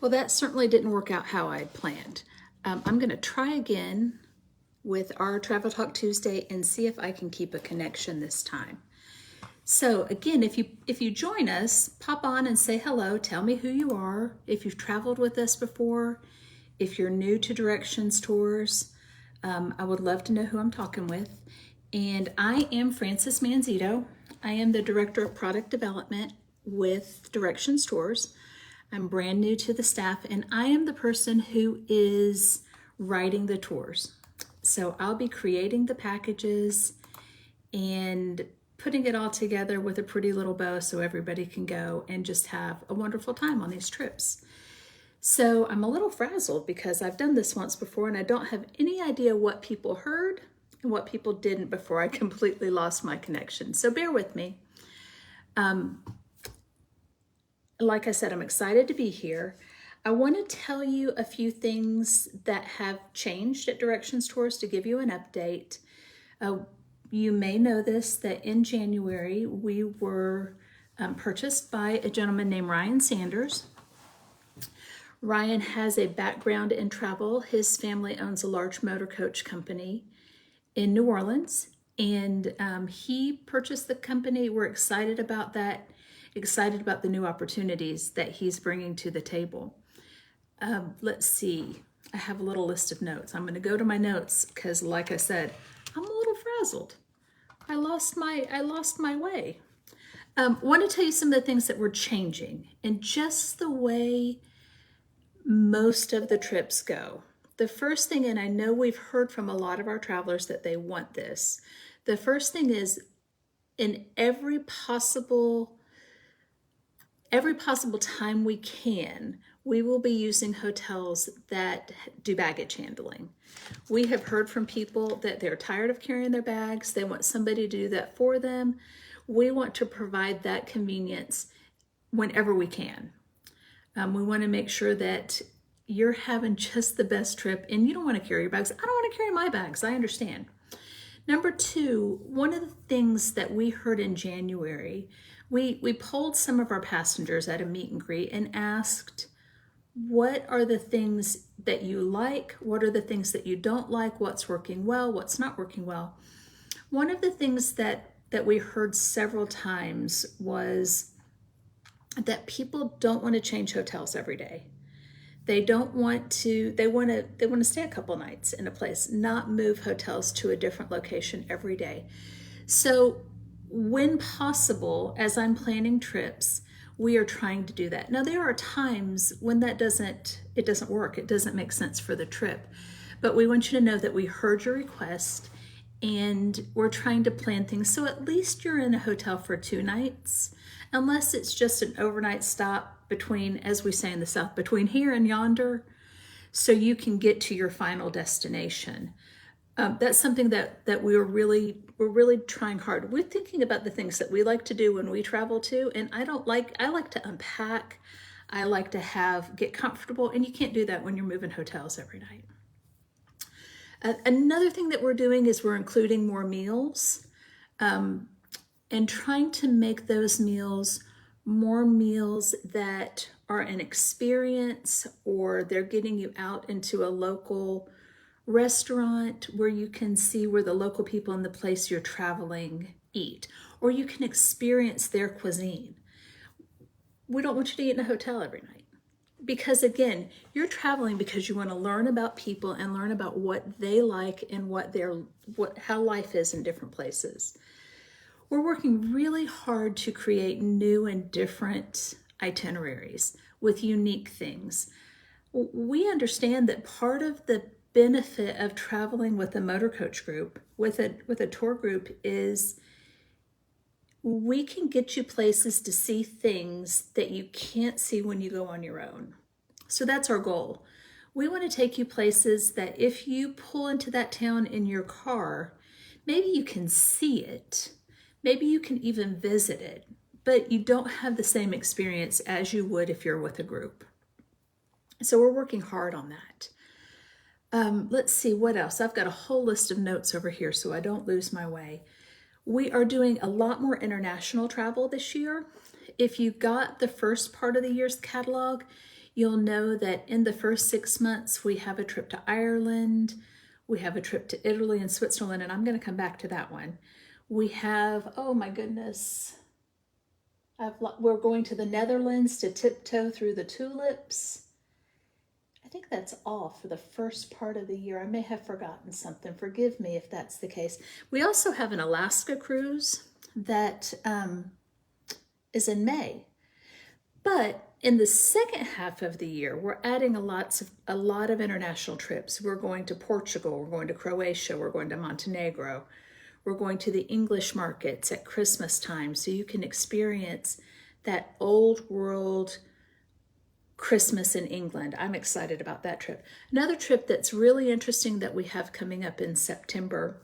Well, that certainly didn't work out how I had planned. I'm going to try again with our Travel Talk Tuesday and see if I can keep a connection this time. So again, if you join us, pop on and say hello. Tell me who you are. If you've traveled with us before, if you're new to Directions Tours, I would love to know who I'm talking with. And I am Frances Manzitto. I am the Director of Product Development with Directions Tours. I'm brand new to the staff, and I am the person who is writing the tours. So I'll be creating the packages and putting it all together with a pretty little bow so everybody can go and just have a wonderful time on these trips. So I'm a little frazzled because I've done this once before and I don't have any idea what people heard and what people didn't before I completely lost my connection. So bear with me. Like I said, I'm excited to be here. I want to tell you a few things that have changed at Directions Tours to give you an update. You may know this, that in January we were purchased by a gentleman named Ryan Sanders. Ryan has a background in travel. His family owns a large motor coach company in New Orleans, and he purchased the company. We're excited about that, excited about the new opportunities that he's bringing to the table. Let's see, I have a little list of notes. I'm going to go to my notes because, like I said, I'm a little frazzled. I lost my way. Want to tell you some of the things that were changing and just the way most of the trips go. The first thing, and I know we've heard from a lot of our travelers that they want this. The first thing is, in every possible time we can, we will be using hotels that do baggage handling. We have heard from people that they're tired of carrying their bags. They want somebody to do that for them. We want to provide that convenience whenever we can. We want to make sure that you're having just the best trip and you don't want to carry your bags. I don't want to carry my bags. I understand. Number two, one of the things that we heard in January, we polled some of our passengers at a meet and greet and asked, what are the things that you like? What are the things that you don't like? What's working well? What's not working well? One of the things that we heard several times was that people don't want to change hotels every day. They don't want to, they want to stay a couple nights in a place, not move hotels to a different location every day. So when possible, as I'm planning trips, we are trying to do that. Now, there are times when it doesn't work. It doesn't make sense for the trip. But we want you to know that we heard your request and we're trying to plan things. So at least you're in a hotel for 2 nights, unless it's just an overnight stop between, as we say in the South, between here and yonder, so you can get to your final destination. That's something that we're really trying hard. We're thinking about the things that we like to do when we travel too, and I like to unpack. I like to get comfortable, and you can't do that when you're moving hotels every night. Another thing that we're doing is we're including more meals and trying to make those meals more meals that are an experience, or they're getting you out into a local restaurant where you can see where the local people in the place you're traveling eat, or you can experience their cuisine. We don't want you to eat in a hotel every night, because again, you're traveling because you want to learn about people and learn about what they like and how life is in different places. We're working really hard to create new and different itineraries with unique things. We understand that part of the benefit of traveling with a motor coach group, with a tour group, is we can get you places to see things that you can't see when you go on your own. So that's our goal. We want to take you places that if you pull into that town in your car, maybe you can see it. Maybe you can even visit it, but you don't have the same experience as you would if you're with a group. So we're working hard on that. Let's see what else. I've got a whole list of notes over here so I don't lose my way. We are doing a lot more international travel this year. If you got the first part of the year's catalog, you'll know that in the first 6 months, we have a trip to Ireland, we have a trip to Italy and Switzerland, and I'm going to come back to that one. We have, oh my goodness, we're going to the Netherlands to tiptoe through the tulips. I think that's all for the first part of the year. I may have forgotten something. Forgive me if that's the case. We also have an Alaska cruise that is in May. But in the second half of the year, we're adding a lot of international trips. We're going to Portugal, we're going to Croatia, we're going to Montenegro. We're going to the English markets at Christmas time so you can experience that old world Christmas in England. I'm excited about that trip. Another trip that's really interesting that we have coming up in September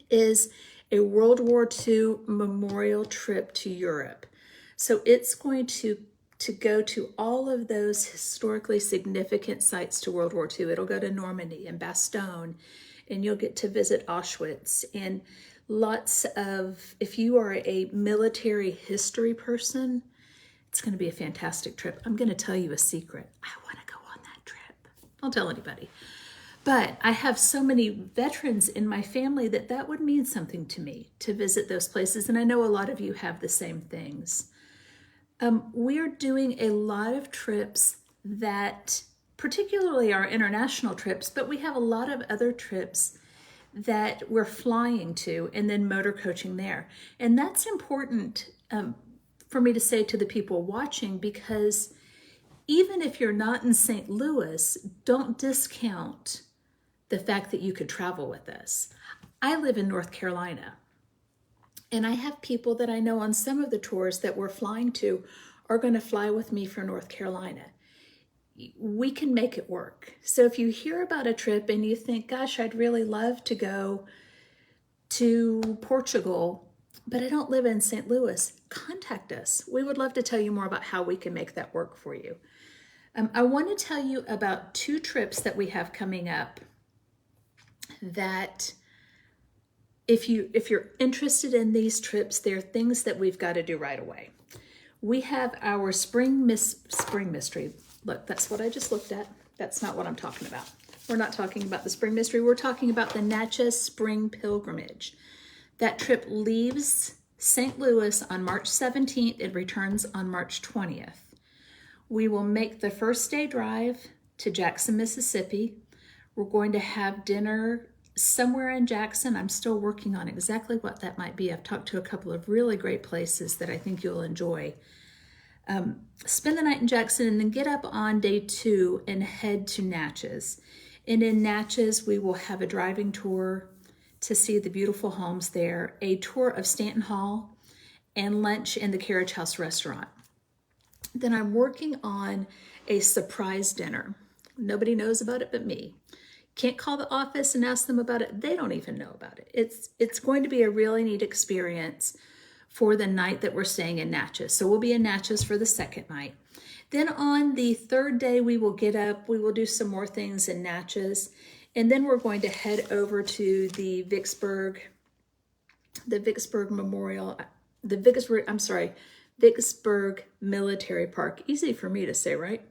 is a World War II memorial trip to Europe. So it's going to go to all of those historically significant sites to World War II. It'll go to Normandy and Bastogne, and you'll get to visit Auschwitz and lots of, if you are a military history person, it's going to be a fantastic trip. I'm going to tell you a secret. I want to go on that trip. Don't tell anybody. But I have so many veterans in my family that would mean something to me to visit those places. And I know a lot of you have the same things. We're doing a lot of trips that, particularly our international trips, but we have a lot of other trips that we're flying to and then motor coaching there. And that's important for me to say to the people watching, because even if you're not in St. Louis, don't discount the fact that you could travel with us. I live in North Carolina, and I have people that I know on some of the tours that we're flying to are going to fly with me for North Carolina. We can make it work. So if you hear about a trip and you think, gosh, I'd really love to go to Portugal, but I don't live in St. Louis, contact us. We would love to tell you more about how we can make that work for you. I want to tell you about 2 trips that we have coming up that if you're interested in these trips, they're things that we've got to do right away. We have our spring mystery. Look, that's what I just looked at. That's not what I'm talking about. We're not talking about the spring mystery. We're talking about the Natchez Spring Pilgrimage. That trip leaves St. Louis on March 17th and returns on March 20th. We will make the first day drive to Jackson, Mississippi. We're going to have dinner somewhere in Jackson. I'm still working on exactly what that might be. I've talked to a couple of really great places that I think you'll enjoy. Spend the night in Jackson and then get up on day 2 and head to Natchez. And in Natchez, we will have a driving tour to see the beautiful homes there, a tour of Stanton Hall, and lunch in the Carriage House restaurant. Then I'm working on a surprise dinner. Nobody knows about it but me. Can't call the office and ask them about it. They don't even know about it. It's going to be a really neat experience for the night that we're staying in Natchez. So we'll be in Natchez for the second night. Then on the third day, we will get up. We will do some more things in Natchez. And then we're going to head over to the Vicksburg Military Park. Easy for me to say, right?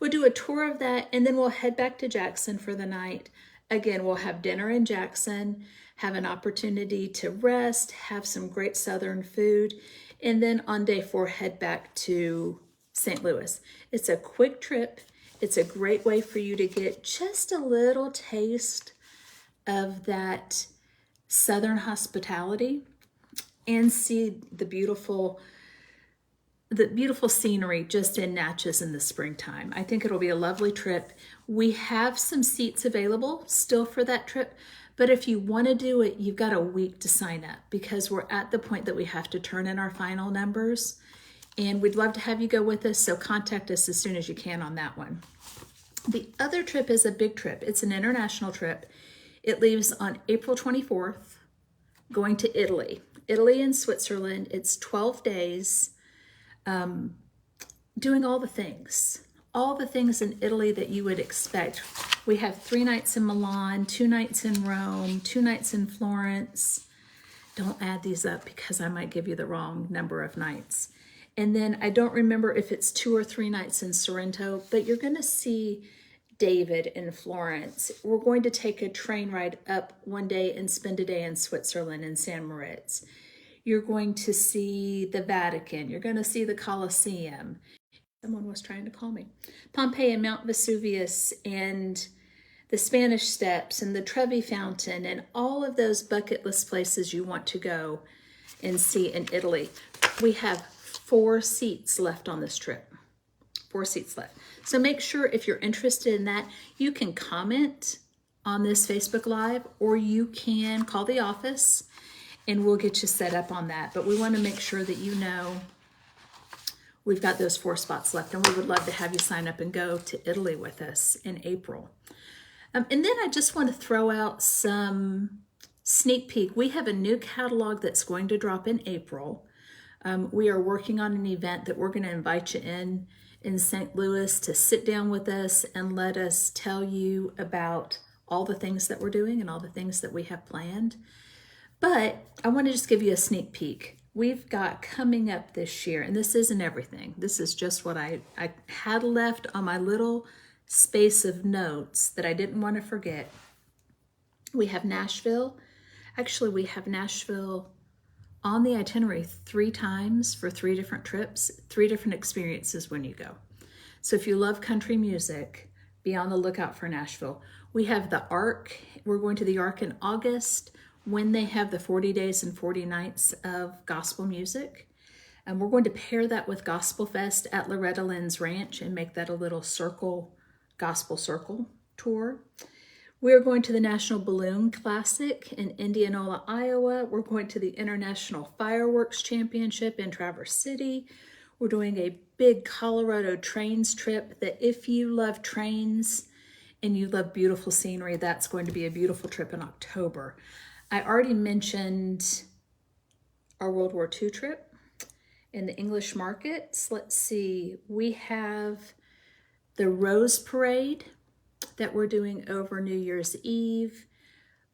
We'll do a tour of that, and then we'll head back to Jackson for the night. Again, we'll have dinner in Jackson, have an opportunity to rest, have some great Southern food, and then on day 4, head back to St. Louis. It's a quick trip. It's a great way for you to get just a little taste of that Southern hospitality and see the beautiful scenery just in Natchez in the springtime. I think it'll be a lovely trip. We have some seats available still for that trip, but if you want to do it, you've got a week to sign up because we're at the point that we have to turn in our final numbers, and we'd love to have you go with us, so contact us as soon as you can on that one. The other trip is a big trip. It's an international trip. It leaves on April 24th, going to Italy and Switzerland. It's 12 days. Doing all the things in Italy that you would expect. We have 3 nights in Milan, 2 nights in Rome, 2 nights in Florence. Don't add these up because I might give you the wrong number of nights. And then I don't remember if it's 2 or 3 nights in Sorrento, but you're going to see David in Florence. We're going to take a train ride up one day and spend a day in Switzerland in San Moritz. You're going to see the Vatican. You're going to see the Colosseum. Someone was trying to call me. Pompeii and Mount Vesuvius and the Spanish Steps and the Trevi Fountain and all of those bucket list places you want to go and see in Italy. We have 4 seats left on this trip. 4 seats left. So make sure if you're interested in that, you can comment on this Facebook Live, or you can call the office and we'll get you set up on that. But we want to make sure that you know we've got those 4 spots left, and we would love to have you sign up and go to Italy with us in April. And then I just want to throw out some sneak peek. We have a new catalog that's going to drop in April. We are working on an event that we're going to invite you in St. Louis to sit down with us and let us tell you about all the things that we're doing and all the things that we have planned. But I want to just give you a sneak peek. We've got coming up this year, and this isn't everything. This is just what I had left on my little space of notes that I didn't want to forget. We have Nashville. Actually, we have Nashville on the itinerary 3 times for 3 different trips, 3 different experiences when you go. So if you love country music, be on the lookout for Nashville. We have the Ark. We're going to the Ark in August when they have the 40 days and 40 nights of gospel music. And we're going to pair that with Gospel Fest at Loretta Lynn's Ranch and make that a little gospel circle tour. We're going to the National Balloon Classic in Indianola, Iowa. We're going to the International Fireworks Championship in Traverse City. We're doing a big Colorado trains trip that if you love trains and you love beautiful scenery, that's going to be a beautiful trip in October. I already mentioned our World War II trip in the English markets. Let's see, we have the Rose Parade that we're doing over New Year's Eve.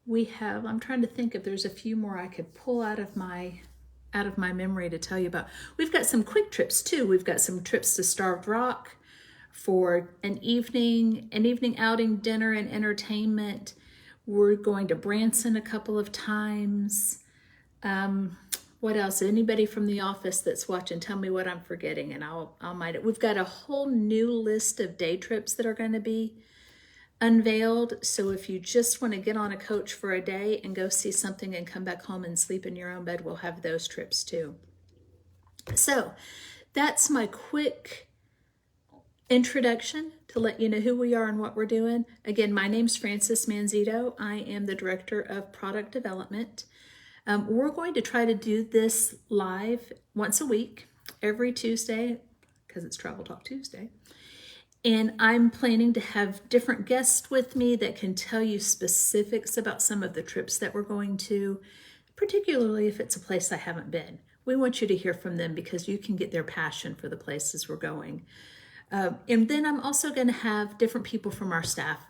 We have, I'm trying to think if there's a few more I could pull out of my memory to tell you about. We've got some quick trips too. We've got some trips to Starved Rock for an evening outing, dinner and entertainment. We're going to Branson a couple of times. What else? Anybody from the office that's watching, tell me what I'm forgetting and I'll mind it. We've got a whole new list of day trips that are going to be unveiled. So if you just want to get on a coach for a day and go see something and come back home and sleep in your own bed, we'll have those trips too. So that's my quick introduction to let you know who we are and what we're doing. Again, my name's Frances Manzitto. I am the Director of Product Development. We're going to try to do this live once a week, every Tuesday, because it's Travel Talk Tuesday. And I'm planning to have different guests with me that can tell you specifics about some of the trips that we're going to, particularly if it's a place I haven't been. We want you to hear from them because you can get their passion for the places we're going. And then I'm also going to have different people from our staff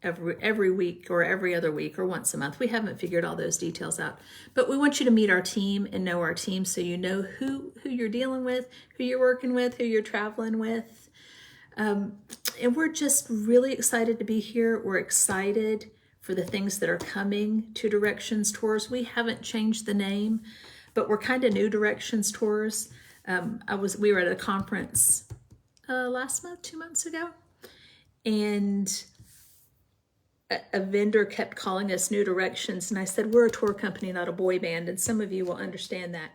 every week or every other week or once a month. We haven't figured all those details out, but we want you to meet our team and know our team so you know who you're dealing with, who you're working with, who you're traveling with. And we're just really excited to be here. We're excited for the things that are coming to Directions Tours. We haven't changed the name, but we're kind of new Directions Tours. We were at a conference last month, 2 months ago, and a vendor kept calling us New Directions, and I said, we're a tour company, not a boy band, and some of you will understand that.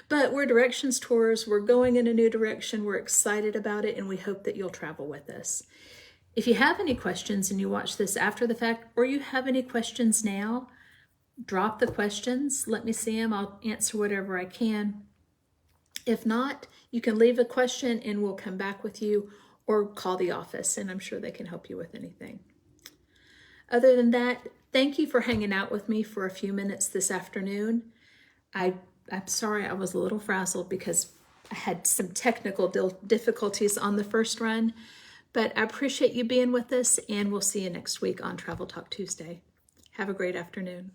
But we're Directions Tours. We're going in a new direction. We're excited about it, and we hope that you'll travel with us. If you have any questions and you watch this after the fact, or you have any questions now, drop the questions. Let me see them. I'll answer whatever I can. If not, you can leave a question and we'll come back with you, or call the office, and I'm sure they can help you with anything. Other than that, thank you for hanging out with me for a few minutes this afternoon. I'm sorry I was a little frazzled because I had some technical difficulties on the first run, but I appreciate you being with us, and we'll see you next week on Travel Talk Tuesday. Have a great afternoon.